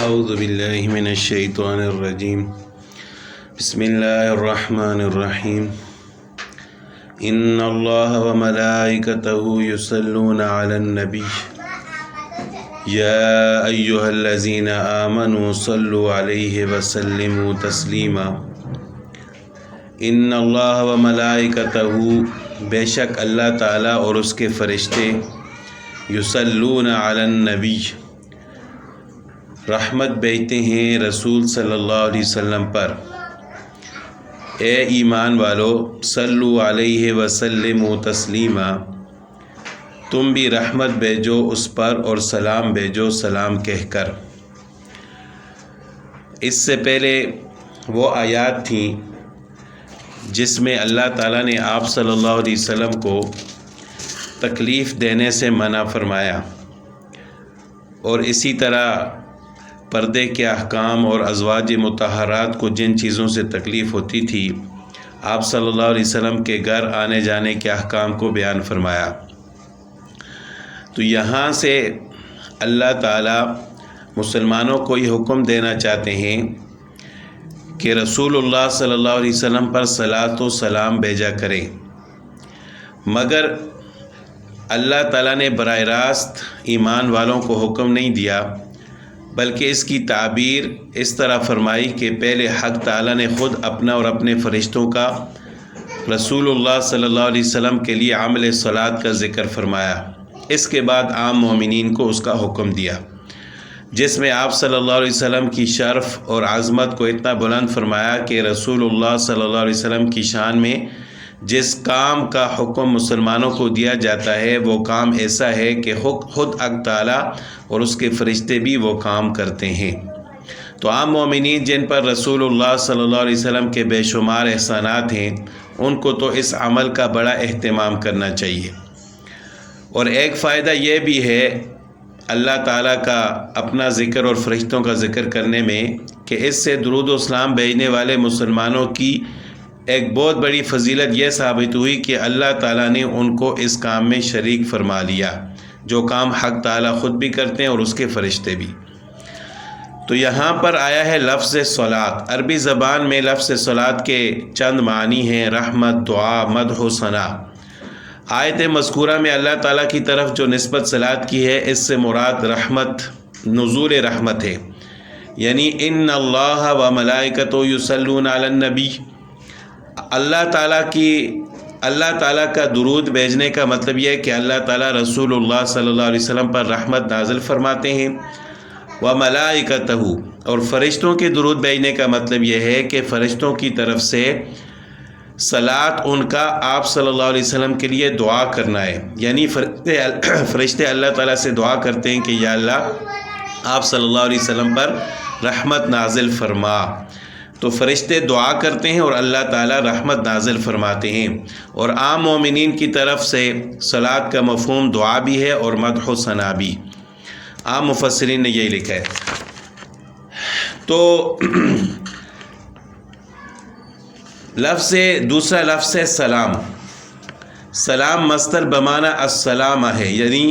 اعوذ باللہ من الشیطان الرجیم بسم اللہ الرحمن الرحیم ان اللہ وملائکتہ یصلون علی النبی یا ایہا الذین آمنوا صلوا علیہ وسلموا تسلیما ان اللہ وملائکتہ بے شک اللہ تعالیٰ اور اس کے فرشتے یصلون علی النبی رحمت بھیجتے ہیں رسول صلی اللہ علیہ وسلم پر۔ اے ایمان والو صلو علیہ وسلم تسلیما، تم بھی رحمت بھیجو اس پر اور سلام بھیجو سلام کہہ کر۔ اس سے پہلے وہ آیات تھیں جس میں اللہ تعالیٰ نے آپ صلی اللہ علیہ وسلم کو تکلیف دینے سے منع فرمایا، اور اسی طرح پردے کے احکام اور ازواج مطہرات کو جن چیزوں سے تکلیف ہوتی تھی آپ صلی اللہ علیہ وسلم کے گھر آنے جانے کے احکام کو بیان فرمایا۔ تو یہاں سے اللہ تعالیٰ مسلمانوں کو یہ حکم دینا چاہتے ہیں کہ رسول اللہ صلی اللہ علیہ وسلم پر صلاۃ و سلام بھیجا کریں، مگر اللہ تعالیٰ نے براہ راست ایمان والوں کو حکم نہیں دیا، بلکہ اس کی تعبیر اس طرح فرمائی کہ پہلے حق تعالیٰ نے خود اپنا اور اپنے فرشتوں کا رسول اللہ صلی اللہ علیہ وسلم کے لیے عمل صلاۃ کا ذکر فرمایا، اس کے بعد عام مومنین کو اس کا حکم دیا، جس میں آپ صلی اللہ علیہ وسلم کی شرف اور عظمت کو اتنا بلند فرمایا کہ رسول اللہ صلی اللہ علیہ وسلم کی شان میں جس کام کا حکم مسلمانوں کو دیا جاتا ہے وہ کام ایسا ہے کہ خود حق تعالیٰ اور اس کے فرشتے بھی وہ کام کرتے ہیں۔ تو عام مومنین جن پر رسول اللہ صلی اللہ علیہ وسلم کے بے شمار احسانات ہیں ان کو تو اس عمل کا بڑا اہتمام کرنا چاہیے۔ اور ایک فائدہ یہ بھی ہے اللہ تعالیٰ کا اپنا ذکر اور فرشتوں کا ذکر کرنے میں کہ اس سے درود و سلام بھیجنے والے مسلمانوں کی ایک بہت بڑی فضیلت یہ ثابت ہوئی کہ اللہ تعالیٰ نے ان کو اس کام میں شریک فرما لیا، جو کام حق تعالیٰ خود بھی کرتے ہیں اور اس کے فرشتے بھی۔ تو یہاں پر آیا ہے لفظ صلاۃ۔ عربی زبان میں لفظ صلاۃ کے چند معنی ہیں: رحمت، دعا، مدح و ثنا۔ آیت مذکورہ میں اللہ تعالیٰ کی طرف جو نسبت صلاۃ کی ہے اس سے مراد رحمت، نزول رحمت ہے، یعنی ان اللہ و ملائکتہ یصلون علی النبی۔ اللہ تعالیٰ کا درود بھیجنے کا مطلب یہ ہے کہ اللہ تعالیٰ رسول اللہ صلی اللہ علیہ وسلم پر رحمت نازل فرماتے ہیں۔ وملائکتہ، اور فرشتوں کے درود بھیجنے کا مطلب یہ ہے کہ فرشتوں کی طرف سے صلاۃ ان کا آپ صلی اللہ علیہ وسلم کے لیے دعا کرنا ہے، یعنی فرشتے اللہ تعالیٰ سے دعا کرتے ہیں کہ یا اللہ آپ صلی اللہ علیہ وسلم پر رحمت نازل فرما۔ تو فرشتے دعا کرتے ہیں اور اللہ تعالیٰ رحمت نازل فرماتے ہیں۔ اور عام مومنین کی طرف سے صلاۃ کا مفہوم دعا بھی ہے اور مدح و ثنا بھی، عام مفسرین نے یہی لکھا ہے۔ تو دوسرا لفظ ہے سلام۔ سلام مصدر بمعنی السلامہ ہے، یعنی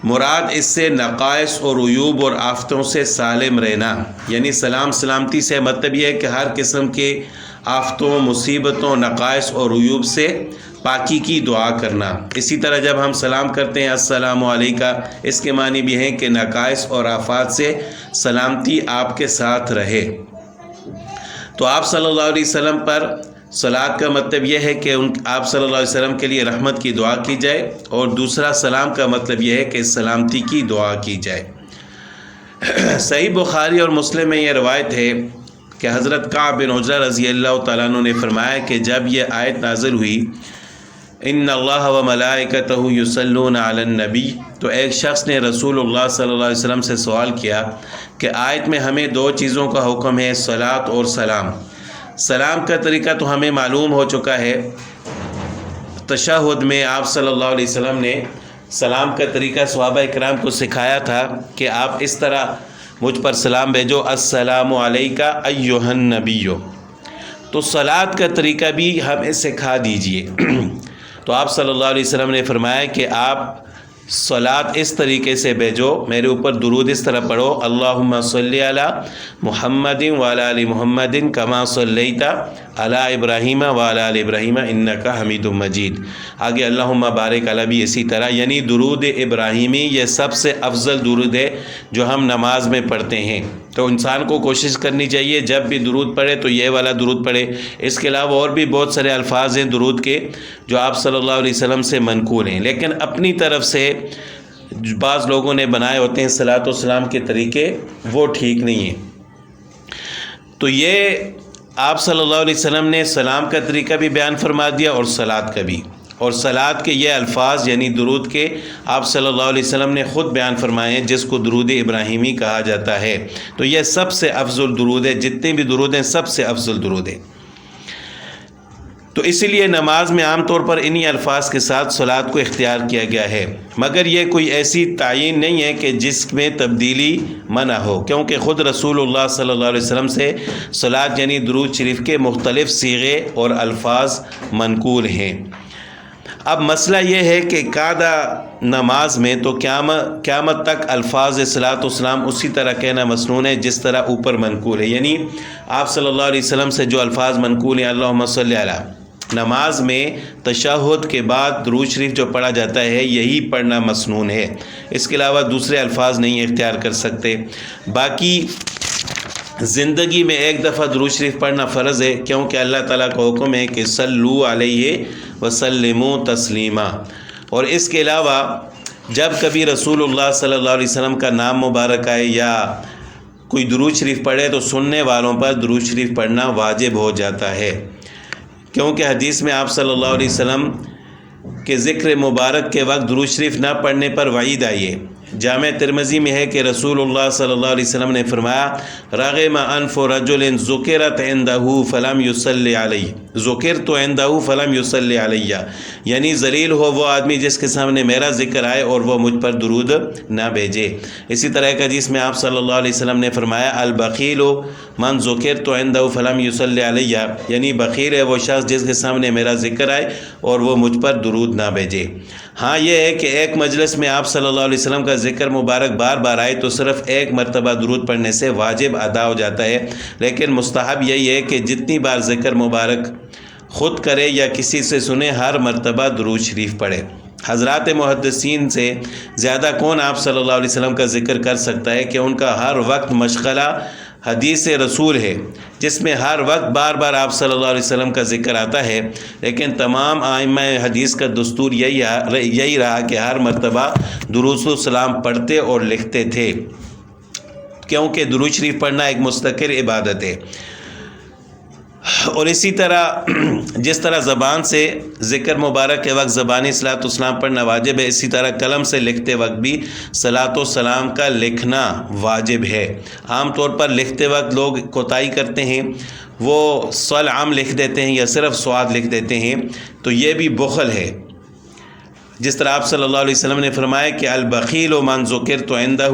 مراد اس سے نقائص اور عیوب اور آفتوں سے سالم رہنا، یعنی سلامتی سے مطلب یہ ہے کہ ہر قسم کے آفتوں، مصیبتوں، نقائص اور عیوب سے پاکی کی دعا کرنا۔ اسی طرح جب ہم سلام کرتے ہیں السلام علیکہ، اس کے معنی بھی ہیں کہ نقائص اور آفات سے سلامتی آپ کے ساتھ رہے۔ تو آپ صلی اللہ علیہ وسلم پر صلاۃ کا مطلب یہ ہے کہ آپ صلی اللہ علیہ وسلم کے لیے رحمت کی دعا کی جائے، اور دوسرا سلام کا مطلب یہ ہے کہ سلامتی کی دعا کی جائے۔ صحیح بخاری اور مسلم میں یہ روایت ہے کہ حضرت کعب بن عجرہ رضی اللہ تعالیٰ عنہ نے فرمایا کہ جب یہ آیت نازل ہوئی ان اللہ و ملائکتہ یصلون علی النبی، تو ایک شخص نے رسول اللہ صلی اللہ علیہ وسلم سے سوال کیا کہ آیت میں ہمیں دو چیزوں کا حکم ہے، صلاۃ اور سلام۔ سلام کا طریقہ تو ہمیں معلوم ہو چکا ہے، تشہد میں آپ صلی اللہ علیہ وسلم نے سلام کا طریقہ صحابہ کرام کو سکھایا تھا کہ آپ اس طرح مجھ پر سلام بھیجو، السلام علیکہ ایہا النبی۔ تو صلاۃ کا طریقہ بھی ہمیں سکھا دیجئے۔ تو آپ صلی اللہ علیہ وسلم نے فرمایا کہ آپ صلات اس طریقے سے بھیجو، میرے اوپر درود اس طرح پڑھو، اللہم صلی علی محمد وعلی آل محمد کما صلیت علی ابراہیم وعلی آل ابراہیم انک حمید مجید۔ آگے اللہم بارک علی بھی اسی طرح، یعنی درود ابراہیمی یہ سب سے افضل درود ہے جو ہم نماز میں پڑھتے ہیں۔ تو انسان کو کوشش کرنی چاہیے جب بھی درود پڑھے تو یہ والا درود پڑھے۔ اس کے علاوہ اور بھی بہت سارے الفاظ ہیں درود کے جو آپ صلی اللہ علیہ وسلم سے منقول ہیں، لیکن اپنی طرف سے بعض لوگوں نے بنائے ہوتے ہیں صلاۃ و سلام کے طریقے، وہ ٹھیک نہیں ہیں۔ تو یہ آپ صلی اللہ علیہ وسلم نے سلام کا طریقہ بھی بیان فرما دیا اور صلاۃ کا بھی، اور صلاۃ کے یہ الفاظ یعنی درود کے آپ صلی اللہ علیہ وسلم نے خود بیان فرمائے ہیں، جس کو درود ابراہیمی کہا جاتا ہے۔ تو یہ سب سے افضل درود ہے، جتنے بھی درود ہیں سب سے افضل درود ہے۔ تو اسی لیے نماز میں عام طور پر انہی الفاظ کے ساتھ صلاۃ کو اختیار کیا گیا ہے، مگر یہ کوئی ایسی تعین نہیں ہے کہ جس میں تبدیلی منع ہو، کیونکہ خود رسول اللہ صلی اللہ علیہ وسلم سے صلاۃ یعنی درود شریف کے مختلف صیغے اور الفاظ منقول ہیں۔ اب مسئلہ یہ ہے کہ قاعدہ نماز میں تو قیامت تک الفاظ صلاۃ و سلام اسی طرح کہنا مسنون ہے جس طرح اوپر منقول ہے، یعنی آپ صلی اللہ علیہ وسلم سے جو الفاظ منقول ہیں اللہم صلی علی، نماز میں تشہد کے بعد درود شریف جو پڑھا جاتا ہے یہی پڑھنا مسنون ہے، اس کے علاوہ دوسرے الفاظ نہیں اختیار کر سکتے۔ باقی زندگی میں ایک دفعہ درود شریف پڑھنا فرض ہے، کیونکہ اللہ تعالیٰ کا حکم ہے کہ صلو علیہ وسلموا تسلیما، اور اس کے علاوہ جب کبھی رسول اللہ صلی اللہ علیہ وسلم کا نام مبارک آئے یا کوئی درود شریف پڑھے تو سننے والوں پر درود شریف پڑھنا واجب ہو جاتا ہے، کیونکہ حدیث میں آپ صلی اللہ علیہ وسلم کے ذکر مبارک کے وقت درود شریف نہ پڑھنے پر وعید آئی ہے۔ جامع ترمذی میں ہے کہ رسول اللہ صلی اللہ علیہ وسلم نے فرمایا رغم انف رجل ذکرت عندہ فلم یصلی علیہ، ذکرت عندہ فلم یصلی علیہ، یعنی ذلیل ہو وہ آدمی جس کے سامنے میرا ذکر آئے اور وہ مجھ پر درود نہ بھیجے۔ اسی طرح ایک حدیث میں آپ صلی اللہ علیہ وسلم نے فرمایا البخیل من ذکرت عندہ فلم یصلی علیہ، یعنی بخیل ہے وہ شخص جس کے سامنے میرا ذکر آئے اور وہ مجھ پر درود نہ بھیجے۔ ہاں یہ ہے کہ ایک مجلس میں آپ صلی اللہ علیہ وسلم کا ذکر مبارک بار بار آئے تو صرف ایک مرتبہ درود پڑھنے سے واجب ادا ہو جاتا ہے، لیکن مستحب یہی ہے کہ جتنی بار ذکر مبارک خود کرے یا کسی سے سنے ہر مرتبہ درود شریف پڑھے۔ حضرات محدثین سے زیادہ کون آپ صلی اللہ علیہ وسلم کا ذکر کر سکتا ہے کہ ان کا ہر وقت مشغلہ حدیث رسول ہے، جس میں ہر وقت بار بار آپ صلی اللہ علیہ وسلم کا ذکر آتا ہے، لیکن تمام ائمہ حدیث کا دستور یہی رہا کہ ہر مرتبہ درود و سلام پڑھتے اور لکھتے تھے، کیونکہ درود شریف پڑھنا ایک مستقل عبادت ہے۔ اور اسی طرح جس طرح زبان سے ذکر مبارک کے وقت زبانی صلاۃ و سلام پڑھنا واجب ہے، اسی طرح قلم سے لکھتے وقت بھی صلاۃ و سلام کا لکھنا واجب ہے۔ عام طور پر لکھتے وقت لوگ کوتاہی کرتے ہیں، وہ صل عام لکھ دیتے ہیں یا صرف صاد لکھ دیتے ہیں، تو یہ بھی بخل ہے۔ جس طرح آپ صلی اللہ علیہ وسلم نے فرمایا کہ البخیل من ذکرت عندہ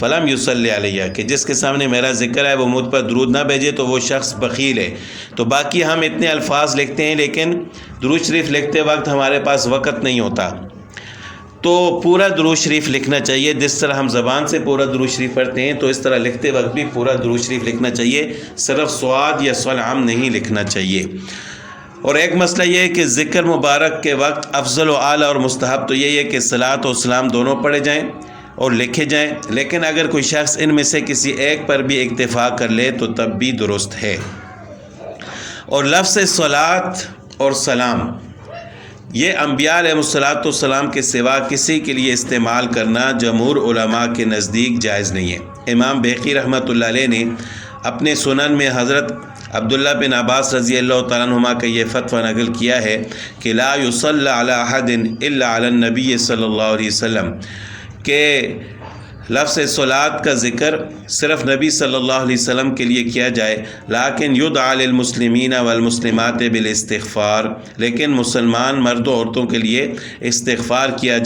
فلم یصلی علیہ، کہ جس کے سامنے میرا ذکر ہے وہ مجھ پر درود نہ بھیجے تو وہ شخص بخیل ہے۔ تو باقی ہم اتنے الفاظ لکھتے ہیں لیکن درود شریف لکھتے وقت ہمارے پاس وقت نہیں ہوتا، تو پورا درود شریف لکھنا چاہیے۔ جس طرح ہم زبان سے پورا درود شریف پڑھتے ہیں تو اس طرح لکھتے وقت بھی پورا درود شریف لکھنا چاہیے، صرف صاد یا صل عام نہیں لکھنا چاہیے۔ اور ایک مسئلہ یہ ہے کہ ذکر مبارک کے وقت افضل و اعلیٰ اور مستحب تو یہی ہے کہ صلاۃ و سلام دونوں پڑھے جائیں اور لکھے جائیں، لیکن اگر کوئی شخص ان میں سے کسی ایک پر بھی اکتفا کر لے تو تب بھی درست ہے۔ اور لفظ صلاۃ اور سلام یہ انبیاء علیہ الصلاۃ والسلام کے سوا کسی کے لیے استعمال کرنا جمہور علماء کے نزدیک جائز نہیں ہے۔ امام بیہقی رحمۃ اللہ علیہ نے اپنے سنن میں حضرت عبداللہ بن عباس رضی اللہ تعالیٰ عنہما کا یہ فتویٰ نقل کیا ہے کہ لا یصلی علی احد الا علی النبی صلی اللہ علیہ وسلم، کہ لفظ صلاۃ کا ذکر صرف نبی صلی اللہ علیہ وسلم کے لیے کیا جائے، لیکن یدعى للمسلمین والمسلمات بالاستغفار، لیکن مسلمان مرد و عورتوں کے لیے استغفار کیا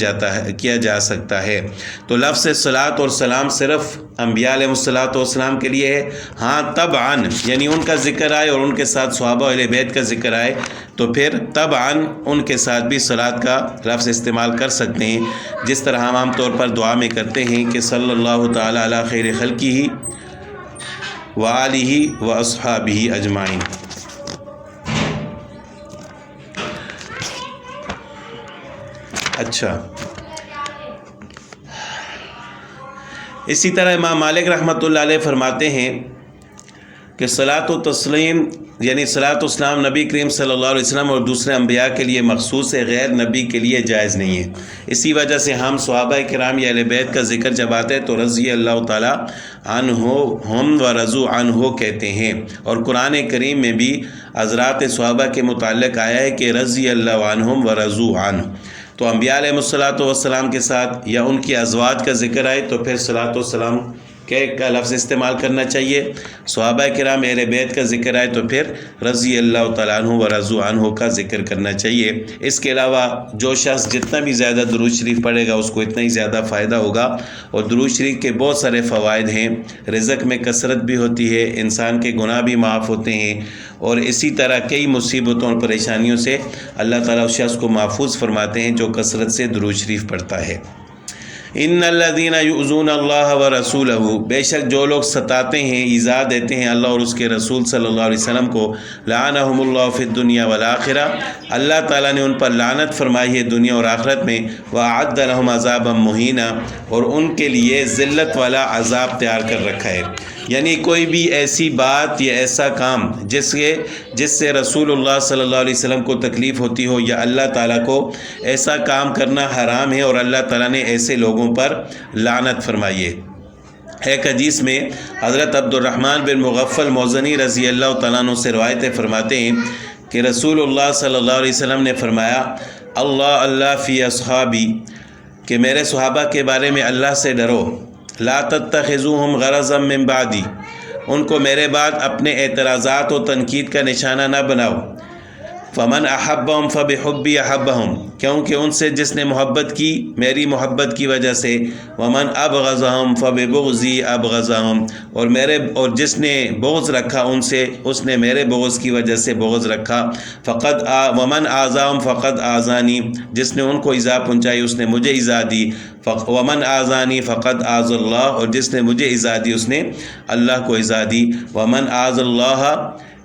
جا سکتا ہے۔ تو لفظ صلاۃ اور سلام صرف انبیاء علیہ الصلاۃ والسلام کے لیے ہے۔ ہاں طبعاً یعنی ان کا ذکر آئے اور ان کے ساتھ صحابہ اہل بیت کا ذکر آئے تو پھر طبعاً ان کے ساتھ بھی صلاۃ کا لفظ استعمال کر سکتے ہیں، جس طرح ہم عام طور پر دعا میں کرتے ہیں کہ صلی اللہ تعالی علی خیر خلقہ وآلہ واصحابہ اجمعین۔ اچھا، اسی طرح امام مالک رحمۃ اللہ علیہ فرماتے ہیں کہ صلاۃ و تسلیم یعنی صلاۃ و اسلام نبی کریم صلی اللہ علیہ وسلم اور دوسرے انبیاء کے لیے مخصوص ہے، غیر نبی کے لیے جائز نہیں ہے۔ اسی وجہ سے ہم صحابہ کرام یا اہل بیت کا ذکر جب آتے ہیں تو رضی اللہ تعالیٰ عنہم و رضوا عنہ کہتے ہیں، اور قرآن کریم میں بھی حضرات صحابہ کے متعلق آیا ہے کہ رضی اللہ عنہم و رضوا عنہ۔ تو انبیاء علیہ الصلاۃ والسلام کے ساتھ یا ان کی ازواج کا ذکر آئے تو پھر صلاۃ والسلام کا لفظ استعمال کرنا چاہیے، صحابہ کرام اہل بیت کا ذکر آئے تو پھر رضی اللہ تعالیٰ عنہ و رضوا عنہ کا ذکر کرنا چاہیے۔ اس کے علاوہ جو شخص جتنا بھی زیادہ درود شریف پڑھے گا اس کو اتنا ہی زیادہ فائدہ ہوگا، اور درود شریف کے بہت سارے فوائد ہیں۔ رزق میں کثرت بھی ہوتی ہے، انسان کے گناہ بھی معاف ہوتے ہیں، اور اسی طرح کئی مصیبتوں اور پریشانیوں سے اللہ تعالیٰ اس شخص کو محفوظ فرماتے ہیں جو کثرت سے درود شریف پڑھتا ہے۔ ان الذین یؤذون اللہ ورسولہ، بے شک جو لوگ ستاتے ہیں، ایذا دیتے ہیں اللہ اور اس کے رسول صلی اللہ علیہ وسلم کو، لعنہم اللہ فی الدنیا والآخرہ، اللہ تعالیٰ نے ان پر لعنت فرمائی ہے دنیا اور آخرت میں، وأعد لہم عذابا مہینا، اور ان کے لیے ذلت والا عذاب تیار کر رکھا ہے۔ یعنی کوئی بھی ایسی بات یا ایسا کام جس سے رسول اللہ صلی اللہ علیہ وسلم کو تکلیف ہوتی ہو یا اللہ تعالیٰ کو ایسا کام کرنا حرام ہے، اور اللہ تعالیٰ نے ایسے لوگوں پر لعنت فرمائی ہے۔ ایک حدیث میں حضرت عبد الرحمن بن مغفل موزنی رضی اللہ تعالیٰ عنہ سے روایت فرماتے ہیں کہ رسول اللہ صلی اللہ علیہ وسلم نے فرمایا، اللہ فی اصحابی، کہ میرے صحابہ کے بارے میں اللہ سے ڈرو، لا تتخذوہم غرضا من بعدی، ان کو میرے بعد اپنے اعتراضات و تنقید کا نشانہ نہ بناؤ، فمن احبہم فبحبی احبہم، کیونکہ ان سے جس نے محبت کی میری محبت کی وجہ سے، ومن ابغضہم فببغضی ابغضہم، اور جس نے بغض رکھا ان سے اس نے میرے بغض کی وجہ سے بغض رکھا، ومن آذاہم فقد آذانی، جس نے ان کو ایذا پہنچائی اس نے مجھے ایذا دی، ومن آذانی فقد آذ اللہ، اور جس نے مجھے ایذا دی اس نے اللہ کو ایذا دی، ومن آذ اللہ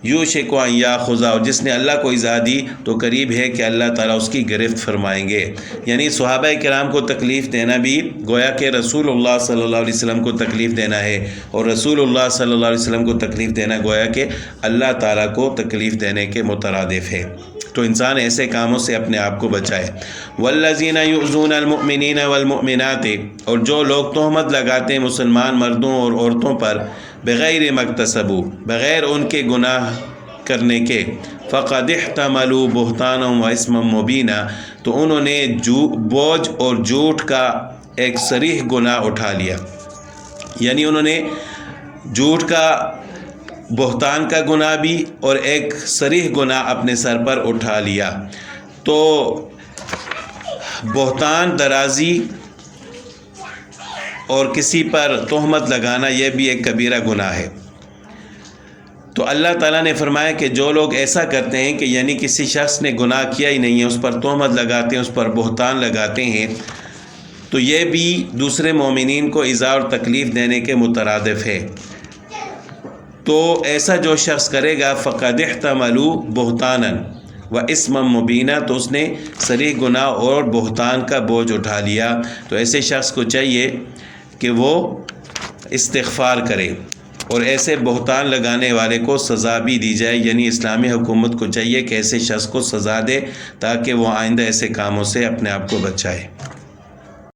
یوشک ان یاخذہ، اور جس نے اللہ کو ایذا دی تو قریب ہے کہ اللہ تعالیٰ اس کی گرفت فرمائیں گے۔ یعنی صحابہ کرام کو تکلیف دینا بھی گویا کہ رسول اللہ صلی اللہ علیہ وسلم کو تکلیف دینا ہے، اور رسول اللہ صلی اللہ علیہ وسلم کو تکلیف دینا گویا کہ اللہ تعالیٰ کو تکلیف دینے کے مترادف ہے۔ تو انسان ایسے کاموں سے اپنے آپ کو بچائے۔ والذین یؤذون المؤمنین والمؤمنات، اور جو لوگ تہمت لگاتے ہیں مسلمان مردوں اور عورتوں پر، بغیر مکتسبوا، بغیر ان کے گناہ کرنے کے، فقد احتملوا بہتانا و اسما مبینا، تو انہوں نے بوجھ اور جھوٹ کا ایک صریح گناہ اٹھا لیا۔ یعنی انہوں نے جھوٹ کا، بہتان کا گناہ بھی اور ایک صریح گناہ اپنے سر پر اٹھا لیا۔ تو بہتان درازی اور کسی پر تہمت لگانا یہ بھی ایک کبیرہ گناہ ہے۔ تو اللہ تعالیٰ نے فرمایا کہ جو لوگ ایسا کرتے ہیں کہ یعنی کسی شخص نے گناہ کیا ہی نہیں ہے اس پر تہمت لگاتے ہیں، اس پر بہتان لگاتے ہیں، تو یہ بھی دوسرے مومنین کو ایذا اور تکلیف دینے کے مترادف ہے۔ تو ایسا جو شخص کرے گا فقد احتملوا بہتانا و اسما مبینا، تو اس نے صریح گناہ اور بہتان کا بوجھ اٹھا لیا۔ تو ایسے شخص کو چاہیے کہ وہ استغفار کرے، اور ایسے بہتان لگانے والے کو سزا بھی دی جائے، یعنی اسلامی حکومت کو چاہیے کہ ایسے شخص کو سزا دے تاکہ وہ آئندہ ایسے کاموں سے اپنے آپ کو بچائے۔